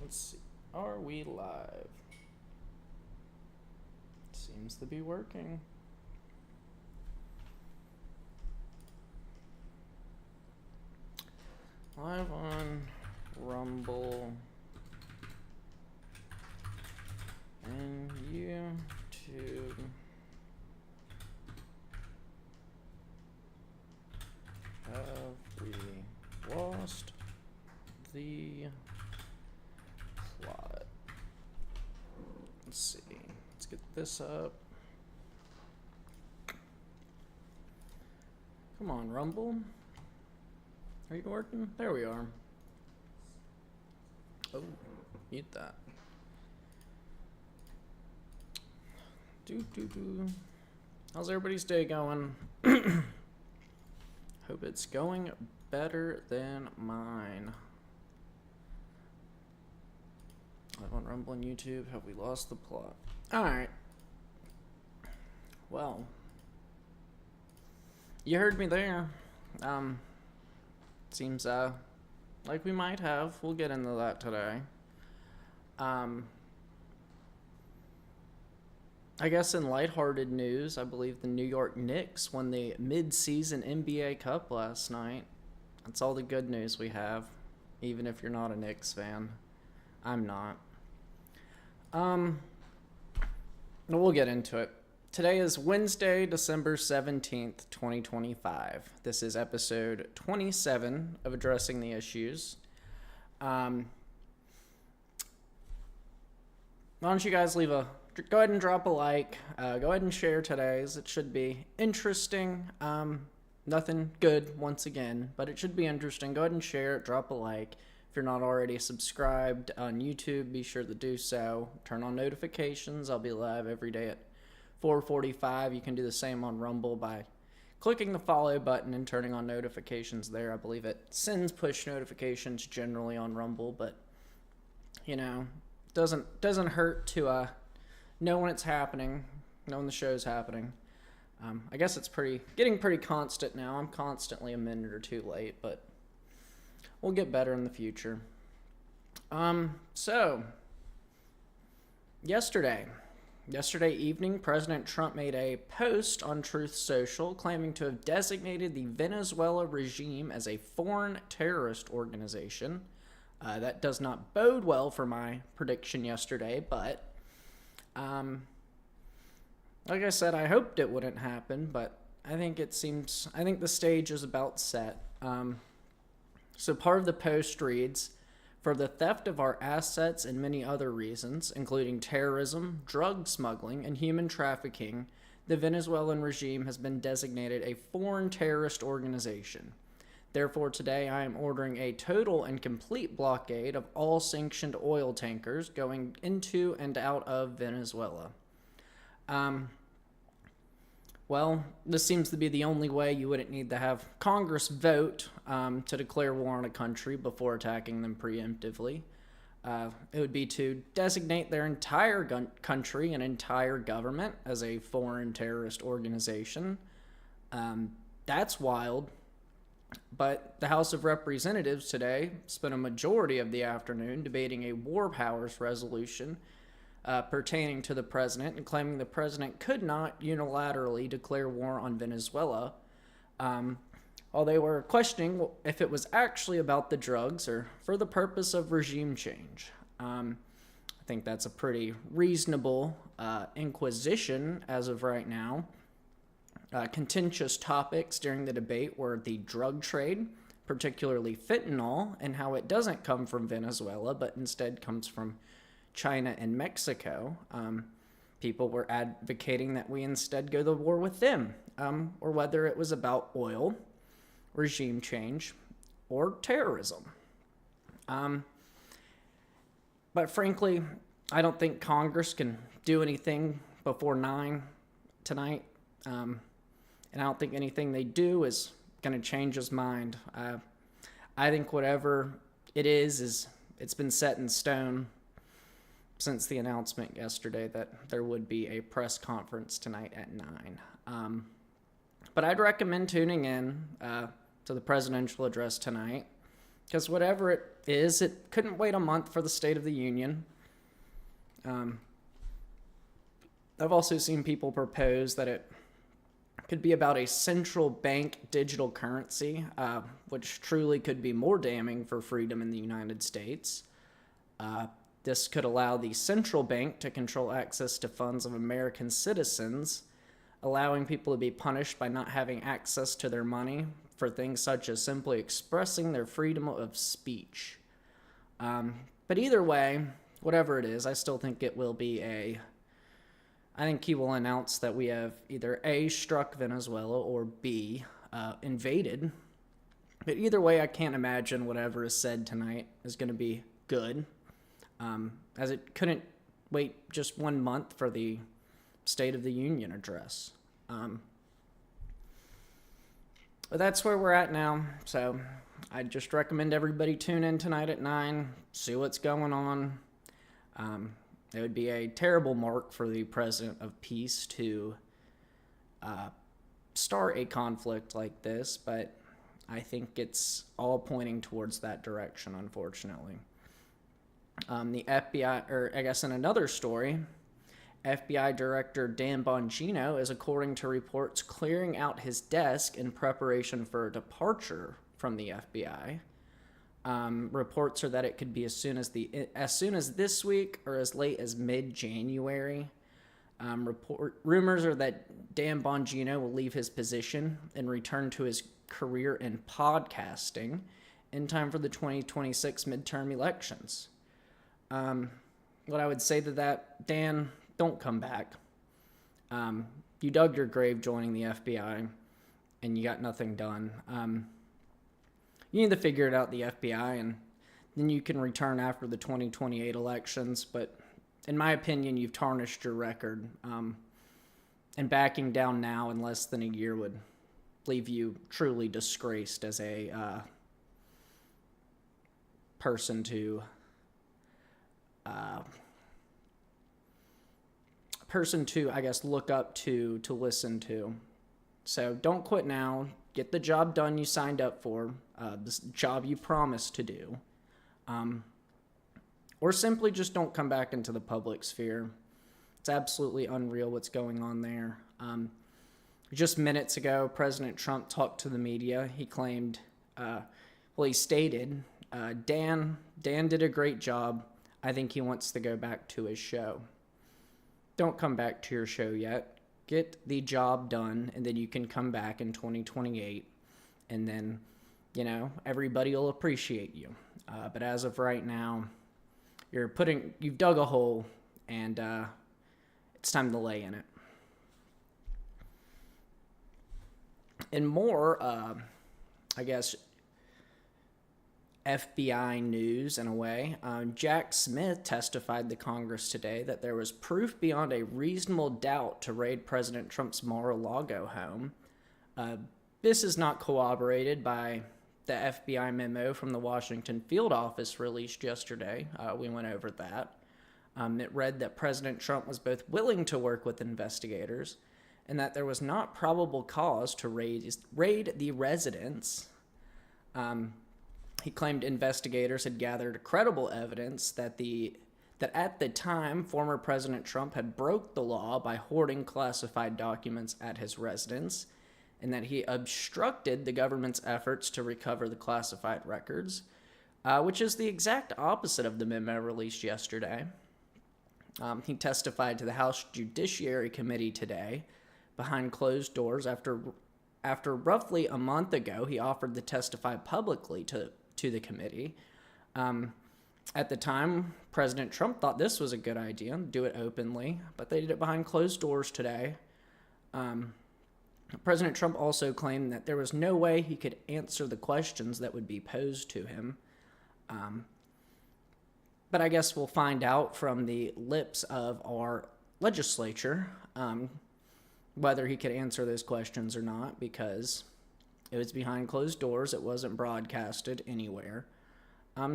Let's see. Are we live? Seems to be working. Live on Rumble and YouTube. Have we lost the plot? Let's see. Let's get this up. Come on, Rumble. Are you working? There we are. Oh, mute that. How's everybody's day going? Hope it's going better than mine. Live on Rumble and YouTube. Have we lost the plot? Alright. Well. You heard me there. Seems like we might have. We'll get into that today. I guess in lighthearted news, I believe the New York Knicks won the mid-season NBA Cup last night. That's all the good news we have, even if you're not a Knicks fan. I'm not. We'll get into it. Today is Wednesday, December 17th, 2025. This is episode 27 of Addressing the Issues. Why don't you guys go ahead and drop a like. Go ahead and share today's. It should be interesting. Nothing good, once again, but it should be interesting. Go ahead and share it. Drop a like. If you're not already subscribed on YouTube, be sure to do so. Turn on notifications. I'll be live every day at 4:45. You can do the same on Rumble by clicking the follow button and turning on notifications there. I believe it sends push notifications generally on Rumble, but you know, doesn't hurt to know when it's happening, know when the show's happening. I guess it's getting pretty constant now. I'm constantly a minute or two late, but we'll get better in the future. So yesterday evening, President Trump made a post on Truth Social claiming to have designated the Venezuela regime as a foreign terrorist organization. That does not bode well for my prediction yesterday, but like I said, I hoped it wouldn't happen, but I think the stage is about set. So part of the post reads, "For the theft of our assets and many other reasons, including terrorism, drug smuggling, and human trafficking, the Venezuelan regime has been designated a foreign terrorist organization. Therefore, today I am ordering a total and complete blockade of all sanctioned oil tankers going into and out of Venezuela." Well, this seems to be the only way you wouldn't need to have Congress vote to declare war on a country before attacking them preemptively. It would be to designate their entire country and entire government as a foreign terrorist organization. That's wild. But the House of Representatives today spent a majority of the afternoon debating a war powers resolution pertaining to the president and claiming the president could not unilaterally declare war on Venezuela, while they were questioning if it was actually about the drugs or for the purpose of regime change. I think that's a pretty reasonable inquisition as of right now. Contentious topics during the debate were the drug trade, particularly fentanyl, and how it doesn't come from Venezuela, but instead comes from China and Mexico. People were advocating that we instead go to war with them, or whether it was about oil, regime change, or terrorism. But frankly, I don't think Congress can do anything before 9 tonight. And I don't think anything they do is going to change his mind. I think whatever it is it's been set in stone since the announcement yesterday that there would be a press conference tonight at 9. But I'd recommend tuning in to the presidential address tonight. Because whatever it is, it couldn't wait a month for the State of the Union. I've also seen people propose that it could be about a central bank digital currency, which truly could be more damning for freedom in the United States. This could allow the central bank to control access to funds of American citizens, allowing people to be punished by not having access to their money for things such as simply expressing their freedom of speech. But either way, whatever it is, I still think it will be I think he will announce that we have either A, struck Venezuela, or B, invaded. But either way, I can't imagine whatever is said tonight is going to be good, as it couldn't wait just 1 month for the State of the Union address. But that's where we're at now, so I just recommend everybody tune in tonight at 9, see what's going on. It would be a terrible mark for the President of Peace to start a conflict like this, but I think it's all pointing towards that direction, unfortunately. The FBI, or I guess in another story, FBI Director Dan Bongino is, according to reports, clearing out his desk in preparation for a departure from the FBI. Reports are that it could be as soon as this week or as late as mid-January. Rumors are that Dan Bongino will leave his position and return to his career in podcasting in time for the 2026 midterm elections. What I would say to that, Dan, don't come back. You dug your grave joining the FBI, and you got nothing done. You need to figure it out, the FBI, and then you can return after the 2028 elections. But in my opinion, you've tarnished your record. And backing down now in less than a year would leave you truly disgraced as a person to I guess, look up to listen to. So don't quit now. Get the job done you signed up for, this job you promised to do. Or simply just don't come back into the public sphere. It's absolutely unreal what's going on there. Just minutes ago, President Trump talked to the media. He claimed, he stated, Dan did a great job. I think he wants to go back to his show. Don't come back to your show yet. Get the job done, and then you can come back in 2028, and then, everybody will appreciate you. But as of right now, you've dug a hole, and it's time to lay in it. And more, I guess, FBI news in a way. Jack Smith testified to Congress today that there was proof beyond a reasonable doubt to raid President Trump's Mar-a-Lago home. This is not corroborated by the FBI memo from the Washington field office released yesterday. We went over that. It read that President Trump was both willing to work with investigators and that there was not probable cause to raid the residence. He claimed investigators had gathered credible evidence that at the time, former President Trump had broke the law by hoarding classified documents at his residence, and that he obstructed the government's efforts to recover the classified records, which is the exact opposite of the memo released yesterday. He testified to the House Judiciary Committee today behind closed doors after roughly a month ago he offered to testify publicly to the committee. At the time, President Trump thought this was a good idea, do it openly, but they did it behind closed doors today. President Trump also claimed that there was no way he could answer the questions that would be posed to him. But I guess we'll find out from the lips of our legislature whether he could answer those questions or not, because it was behind closed doors. It wasn't broadcasted anywhere.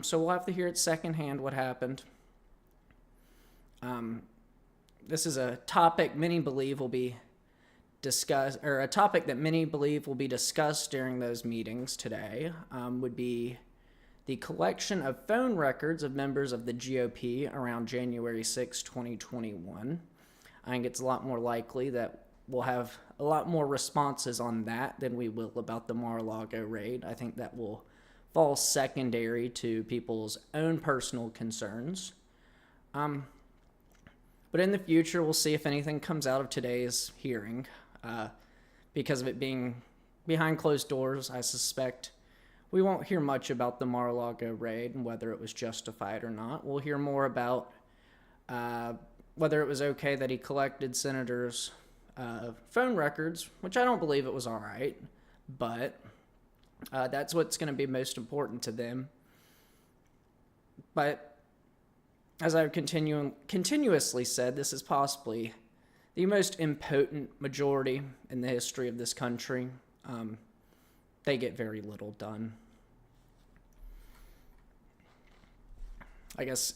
So we'll have to hear it secondhand what happened. This is a topic many believe will be discussed, or a topic that many believe will be discussed during those meetings today, would be the collection of phone records of members of the GOP around January 6, 2021. I think it's a lot more likely that we'll have a lot more responses on that than we will about the Mar-a-Lago raid. I think that will fall secondary to people's own personal concerns. But in the future, we'll see if anything comes out of today's hearing. Because of it being behind closed doors, I suspect we won't hear much about the Mar-a-Lago raid and whether it was justified or not. We'll hear more about whether it was okay that he collected senators' phone records, which I don't believe it was all right, but that's what's going to be most important to them. But as I've continuously said, this is possibly the most impotent majority in the history of this country. They get very little done. I guess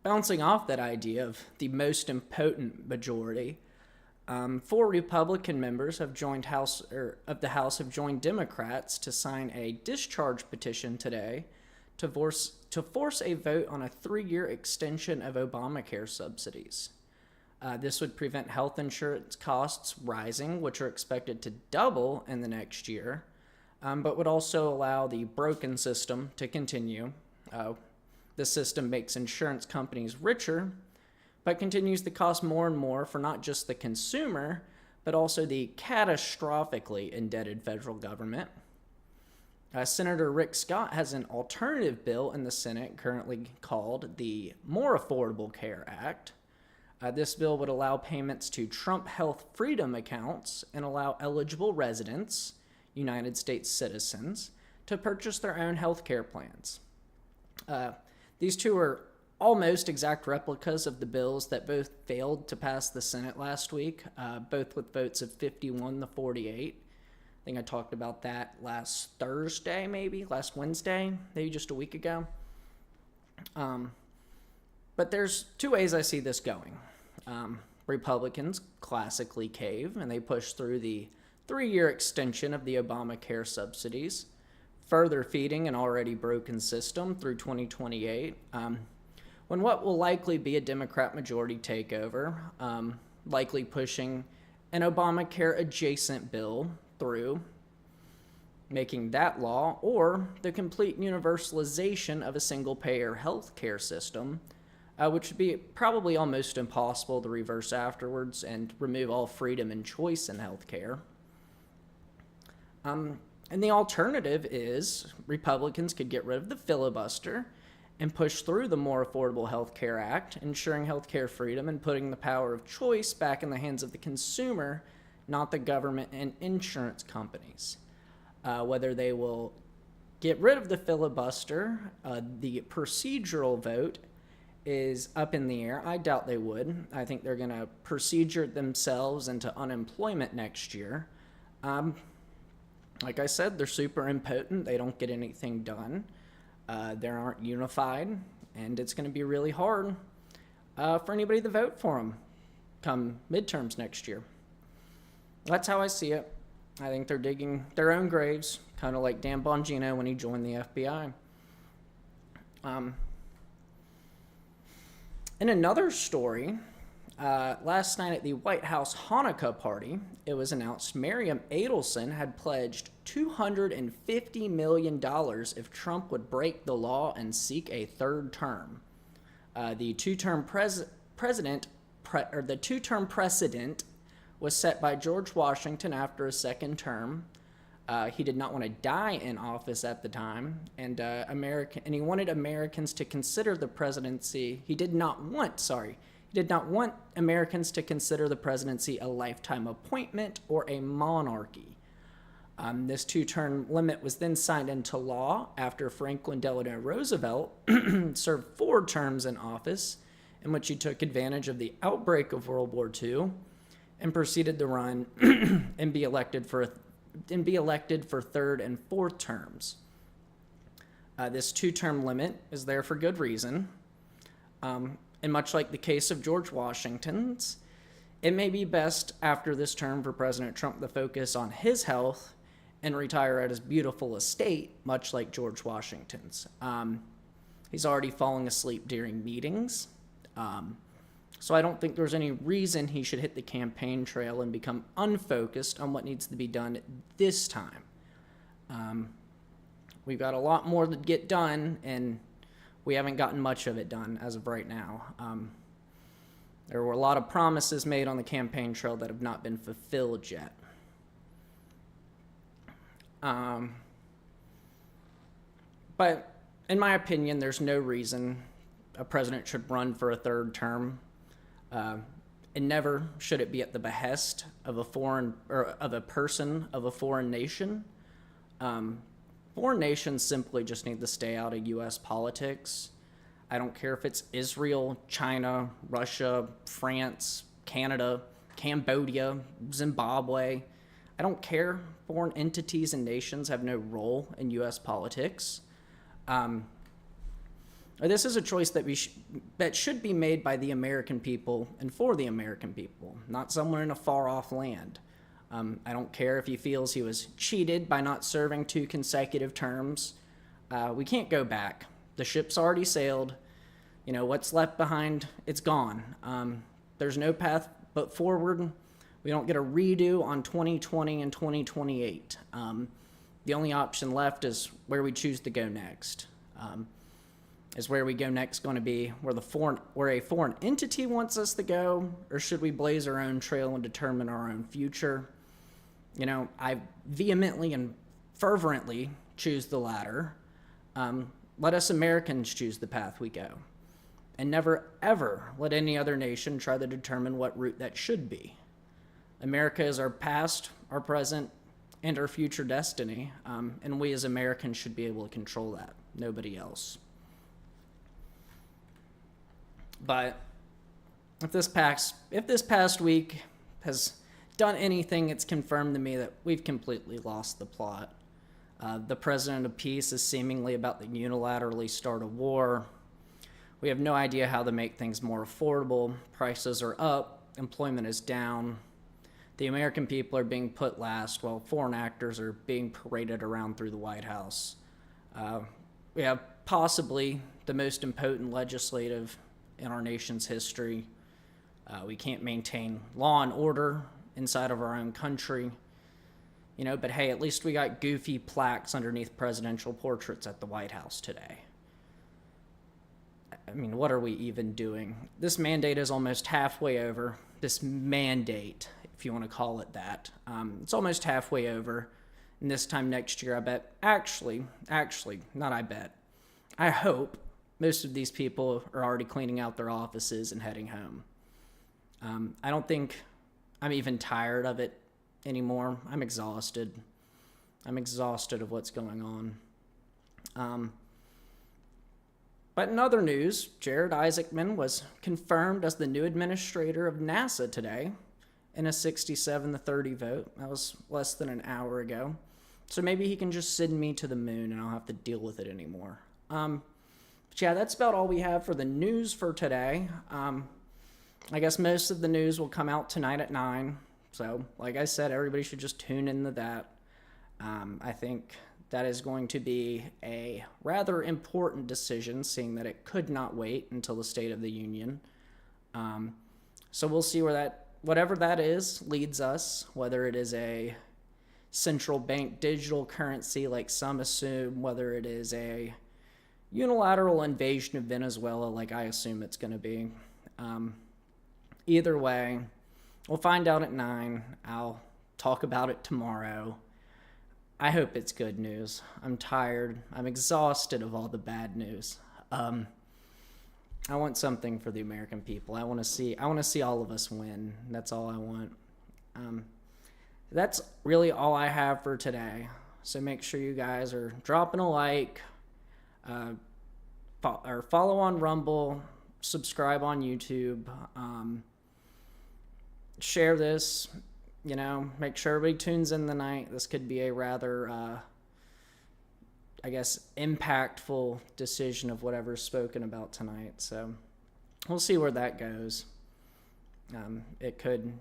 bouncing off that idea of the most impotent majority, 4 Republican members have joined the House have joined Democrats to sign a discharge petition today to force a vote on a 3-year extension of Obamacare subsidies. This would prevent health insurance costs rising, which are expected to double in the next year, but would also allow the broken system to continue. The system makes insurance companies richer, but continues to cost more and more for not just the consumer, but also the catastrophically indebted federal government. Senator Rick Scott has an alternative bill in the Senate currently called the More Affordable Care Act. This bill would allow payments to Trump Health Freedom accounts and allow eligible residents, United States citizens, to purchase their own health care plans. These two are almost exact replicas of the bills that both failed to pass the Senate last week, both with votes of 51 to 48. I think I talked about that last Wednesday, maybe just a week ago. But there's 2 ways I see this going. Republicans classically cave, and they push through the 3-year extension of the Obamacare subsidies, further feeding an already broken system through 2028, when what will likely be a Democrat majority takeover, likely pushing an Obamacare-adjacent bill through, making that law, or the complete universalization of a single-payer health care system, which would be probably almost impossible to reverse afterwards and remove all freedom and choice in healthcare. And the alternative is Republicans could get rid of the filibuster and push through the More Affordable Health Care Act, ensuring healthcare freedom and putting the power of choice back in the hands of the consumer, not the government and insurance companies. Whether they will get rid of the filibuster, the procedural vote is up in the air. I doubt they would. I think they're going to procedure themselves into unemployment next year. Like I said, they're super impotent. They don't get anything done. They aren't unified, and it's going to be really hard for anybody to vote for them come midterms next year. That's how I see it. I think they're digging their own graves, kind of like Dan Bongino when he joined the FBI. In another story, last night at the White House Hanukkah party, it was announced Miriam Adelson had pledged $250 million if Trump would break the law and seek a 3rd term. The two-term precedent was set by George Washington after a 2nd term. He did not want to die in office at the time, and he wanted Americans to consider the presidency. He did not want Americans to consider the presidency a lifetime appointment or a monarchy. This 2-term limit was then signed into law after Franklin Delano Roosevelt served 4 terms in office, in which he took advantage of the outbreak of World War II and proceeded to run and be elected for 3rd and 4th terms. This 2-term limit is there for good reason. And much like the case of George Washington's, it may be best after this term for President Trump to focus on his health and retire at his beautiful estate, much like George Washington's. He's already falling asleep during meetings. So I don't think there's any reason he should hit the campaign trail and become unfocused on what needs to be done this time. We've got a lot more to get done, and we haven't gotten much of it done as of right now. There were a lot of promises made on the campaign trail that have not been fulfilled yet. But in my opinion, there's no reason a president should run for a third term. And never should it be at the behest of a foreign or of a person of a foreign nation. Foreign nations simply just need to stay out of U.S. politics. I don't care if it's Israel, China, Russia, France, Canada, Cambodia, Zimbabwe. I don't care. Foreign entities and nations have no role in U.S. politics. This is a choice that should be made by the American people and for the American people, not someone in a far-off land. I don't care if he feels he was cheated by not serving 2 consecutive terms. We can't go back. The ship's already sailed. You know, what's left behind, it's gone. There's no path but forward. We don't get a redo on 2020 and 2028. The only option left is where we choose to go next. Is where we go next going to be where a foreign entity wants us to go, or should we blaze our own trail and determine our own future? You know, I vehemently and fervently choose the latter. Let us Americans choose the path we go, and never ever let any other nation try to determine what route that should be. America is our past, our present, and our future destiny, and we as Americans should be able to control that, nobody else. But if this past week has done anything, it's confirmed to me that we've completely lost the plot. The president of peace is seemingly about to unilaterally start a war. We have no idea how to make things more affordable. Prices are up, employment is down. The American people are being put last while foreign actors are being paraded around through the White House. We have possibly the most impotent legislative in our nation's history. We can't maintain law and order inside of our own country. You know, but hey, at least we got goofy plaques underneath presidential portraits at the White House today. I mean, what are we even doing? This mandate is almost halfway over. This mandate, if you want to call it that. It's almost halfway over. And this time next year, I bet, not I bet, I hope most of these people are already cleaning out their offices and heading home. I don't think I'm even tired of it anymore. I'm exhausted. I'm exhausted of what's going on. But in other news, Jared Isaacman was confirmed as the new administrator of NASA today in a 67-30 vote. That was less than an hour ago. So maybe he can just send me to the moon and I'll have to deal with it anymore. But yeah, that's about all we have for the news for today. I guess most of the news will come out tonight at 9. So, like I said, everybody should just tune into that. I think that is going to be a rather important decision, seeing that it could not wait until the State of the Union. So we'll see where whatever that is, leads us, whether it is a central bank digital currency like some assume, whether it is a unilateral invasion of Venezuela like I assume it's going to be. Either way, we'll find out at 9. I'll talk about it tomorrow. I hope it's good news. I'm tired. I'm exhausted of all the bad news. I want something for the American people. I want to see all of us win. That's all I want. That's really all I have for today. So make sure you guys are dropping a like, or follow on Rumble, subscribe on YouTube, share this, make sure everybody tunes in tonight. This could be a rather, impactful decision of whatever's spoken about tonight. So we'll see where that goes. It could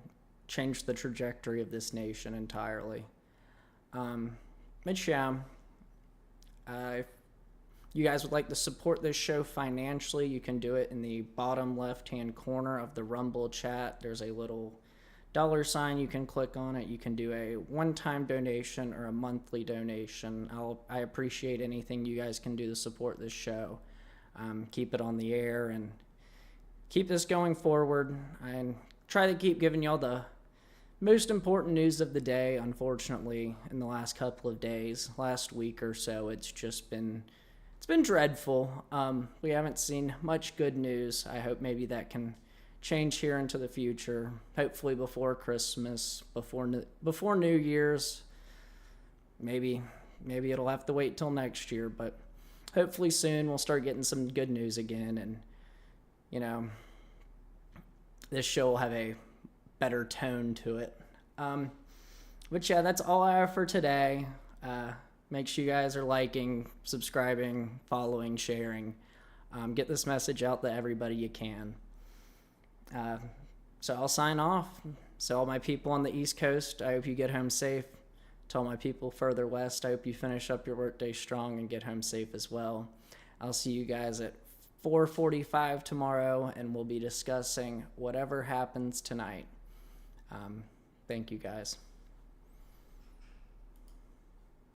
change the trajectory of this nation entirely. But yeah, if you guys would like to support this show financially, you can do it in the bottom left-hand corner of the Rumble chat. There's a little $sign. You can click on it. You can do a one-time donation or a monthly donation. I appreciate anything you guys can do to support this show. Keep it on the air and keep this going forward. And try to keep giving y'all the most important news of the day. Unfortunately, in the last couple of days, last week or so, it's been dreadful. We haven't seen much good news. I hope maybe that can change here into the future. Hopefully before Christmas, before New Year's. Maybe it'll have to wait till next year, but hopefully soon we'll start getting some good news again, and this show will have a better tone to it. But yeah, that's all I have for today. Make sure you guys are liking, subscribing, following, sharing. Get this message out to everybody you can. So I'll sign off. So all my people on the East Coast, I hope you get home safe. To all my people further west, I hope you finish up your workday strong and get home safe as well. I'll see you guys at 4:45 tomorrow, and we'll be discussing whatever happens tonight. Thank you guys.